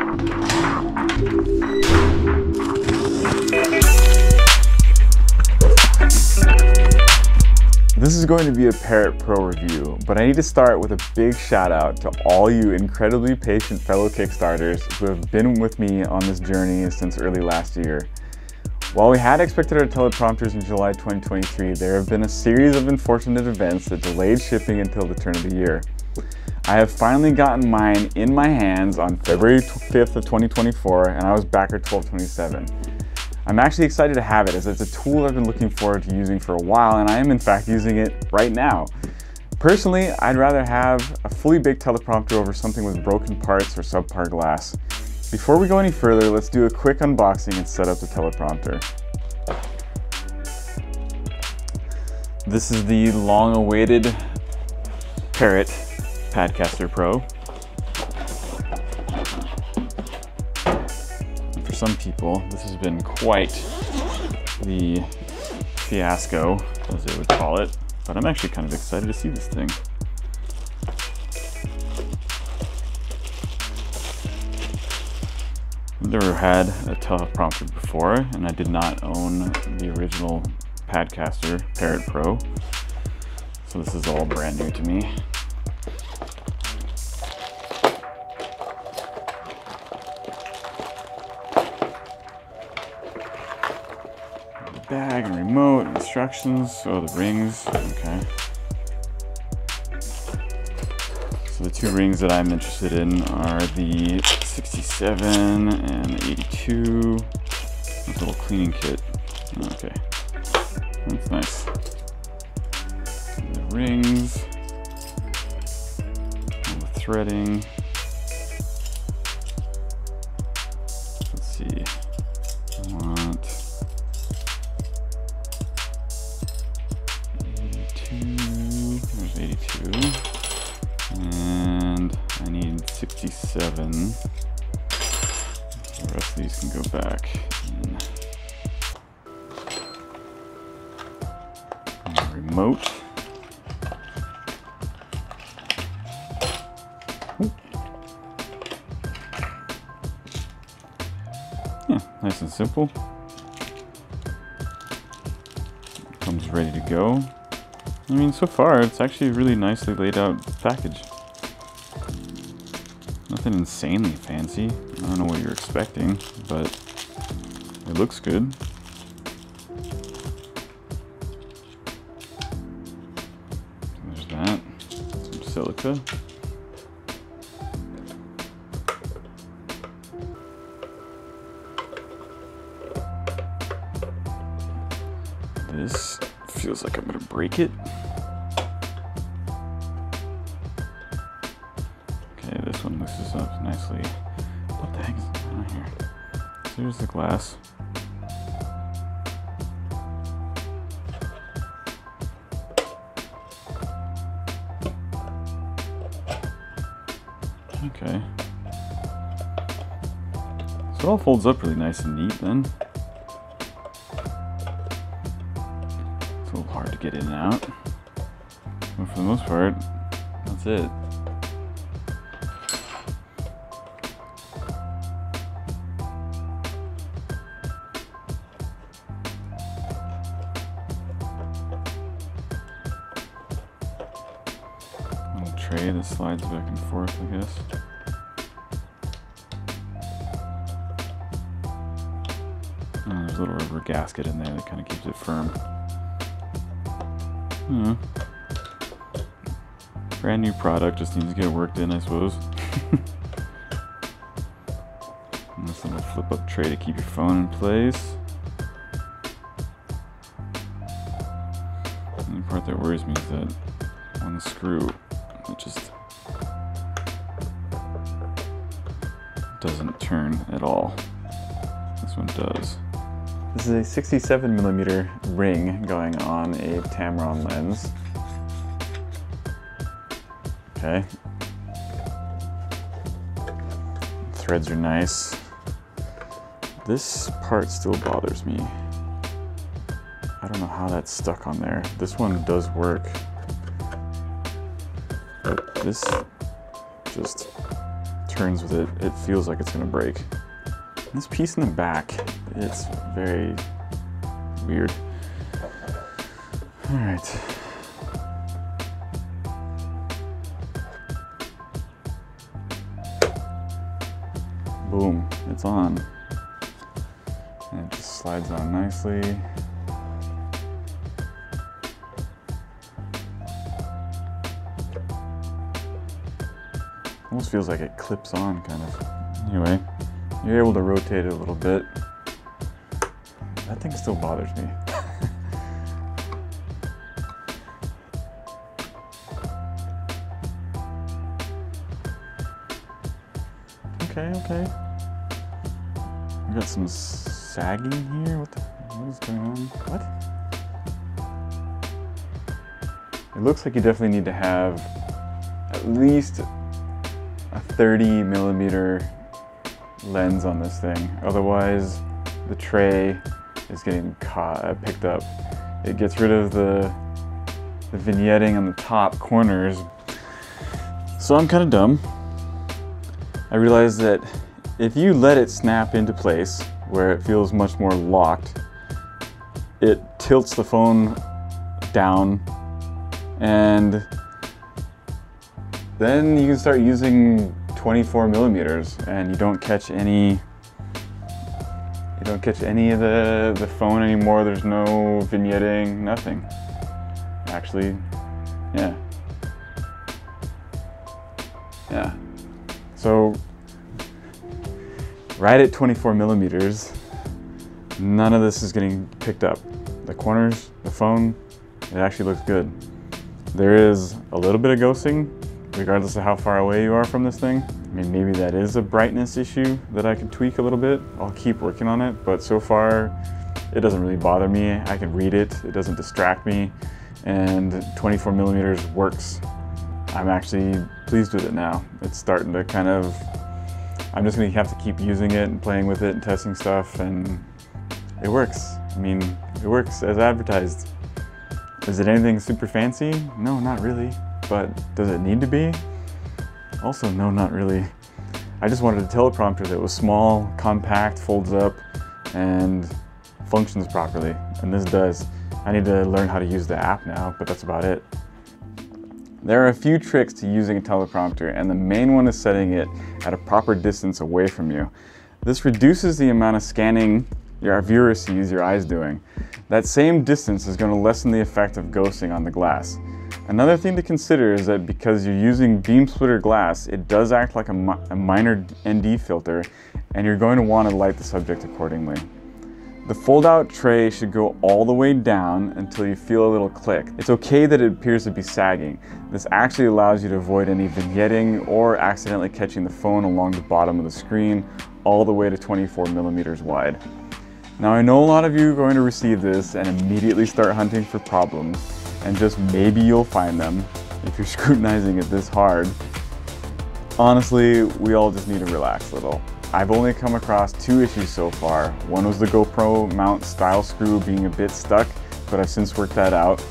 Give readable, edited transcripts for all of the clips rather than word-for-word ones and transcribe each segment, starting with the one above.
This is going to be a Parrot Pro review, but I need to start with a big shout out to all you incredibly patient fellow Kickstarters who have been with me on this journey since early last year. While we had expected our teleprompters in July 2023, there have been a series of unfortunate events that delayed shipping until the turn of the year. I have finally gotten mine in my hands on February 5th of 2024, and I was backer 1227. I'm actually excited to have it as it's a tool I've been looking forward to using for a while, and I am in fact using it right now. Personally, I'd rather have a fully baked teleprompter over something with broken parts or subpar glass. Before we go any further, let's do a quick unboxing and set up the teleprompter. This is the long-awaited Parrot Padcaster Pro. For some people, this has been quite the fiasco, as they would call it, but I'm actually kind of excited to see this thing. I've never had a teleprompter before, and I did not own the original Padcaster Parrot Pro, so this is all brand new to me. Bag and remote, instructions, oh, the rings, okay. So the two rings that I'm interested in are the 67 and 82. This little cleaning kit, okay, that's nice. And the rings, all the threading. Let's see, I want 82, and I need 67. The rest of these can go back in. And the remote. Ooh. Yeah, nice and simple. Comes ready to go. I mean, so far, it's actually a really nicely laid out package. Nothing insanely fancy. I don't know what you're expecting, but it looks good. There's that. Some silica. This feels like I'm gonna break it. Okay, this one looses up nicely. What the heck is going on here? So here's the glass. Okay. So it all folds up really nice and neat then. It's a little hard to get in and out, but for the most part, that's it. Little tray that slides back and forth, I guess. Oh, there's a little rubber gasket in there that kind of keeps it firm. Brand new product, just needs to get worked in, I suppose. And this little flip up tray to keep your phone in place. And the part that worries me is that on the screw, it just doesn't turn at all. This one does. This is a 67mm ring going on a Tamron lens. Okay. Threads are nice. This part still bothers me. I don't know how that's stuck on there. This one does work. But this just turns with it, it feels like it's gonna break. This piece in the back, it's very weird. All right. Boom, it's on. And it just slides on nicely. Almost feels like it clips on, kind of. Anyway, you're able to rotate it a little bit. That thing still bothers me. Okay. We got some sagging here. What is going on? What? It looks like you definitely need to have at least a 30mm lens on this thing. Otherwise, the tray is getting picked up. It gets rid of the vignetting on the top corners. So I'm kind of dumb. I realized that if you let it snap into place where it feels much more locked, it tilts the phone down, and then you can start using 24mm and you don't catch any of the phone anymore. There's no vignetting, nothing. Actually, yeah. So, right at 24mm, none of this is getting picked up. The corners, the phone, it actually looks good. There is a little bit of ghosting, regardless of how far away you are from this thing. I mean, maybe that is a brightness issue that I can tweak a little bit. I'll keep working on it, but so far, it doesn't really bother me. I can read it, it doesn't distract me, and 24mm works. I'm actually pleased with it now. It's starting to kind of, I'm just gonna have to keep using it and playing with it and testing stuff, and it works. I mean, it works as advertised. Is it anything super fancy? No, not really. But does it need to be? Also, no, not really. I just wanted a teleprompter that was small, compact, folds up, and functions properly, and this does. I need to learn how to use the app now, but that's about it. There are a few tricks to using a teleprompter, and the main one is setting it at a proper distance away from you. This reduces the amount of scanning your viewer sees your eyes doing. That same distance is going to lessen the effect of ghosting on the glass. Another thing to consider is that because you're using beam splitter glass, it does act like a minor ND filter, and you're going to want to light the subject accordingly. The fold-out tray should go all the way down until you feel a little click. It's okay that it appears to be sagging. This actually allows you to avoid any vignetting or accidentally catching the phone along the bottom of the screen all the way to 24mm wide. Now, I know a lot of you are going to receive this and immediately start hunting for problems, and just maybe you'll find them if you're scrutinizing it this hard. Honestly, we all just need to relax a little. I've only come across 2 issues so far. One was the GoPro mount style screw being a bit stuck, but I've since worked that out.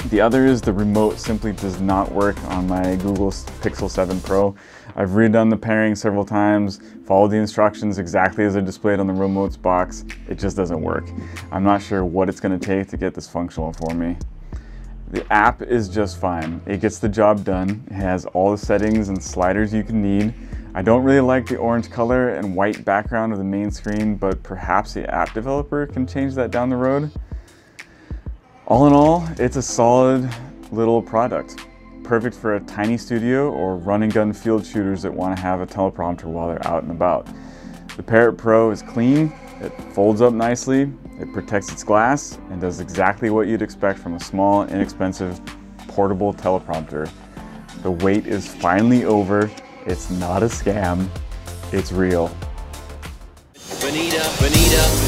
The other is the remote simply does not work on my Google Pixel 7 Pro. I've redone the pairing several times, followed the instructions exactly as they're displayed on the remote's box. It just doesn't work. I'm not sure what it's going to take to get this functional for me. The app is just fine. It gets the job done. It has all the settings and sliders you can need. I don't really like the orange color and white background of the main screen, but perhaps the app developer can change that down the road. All in all, it's a solid little product. Perfect for a tiny studio or run and gun field shooters that want to have a teleprompter while they're out and about. The Parrot Pro is clean, it folds up nicely, it protects its glass, and does exactly what you'd expect from a small, inexpensive, portable teleprompter. The wait is finally over. It's not a scam, it's real. Bonita, Bonita.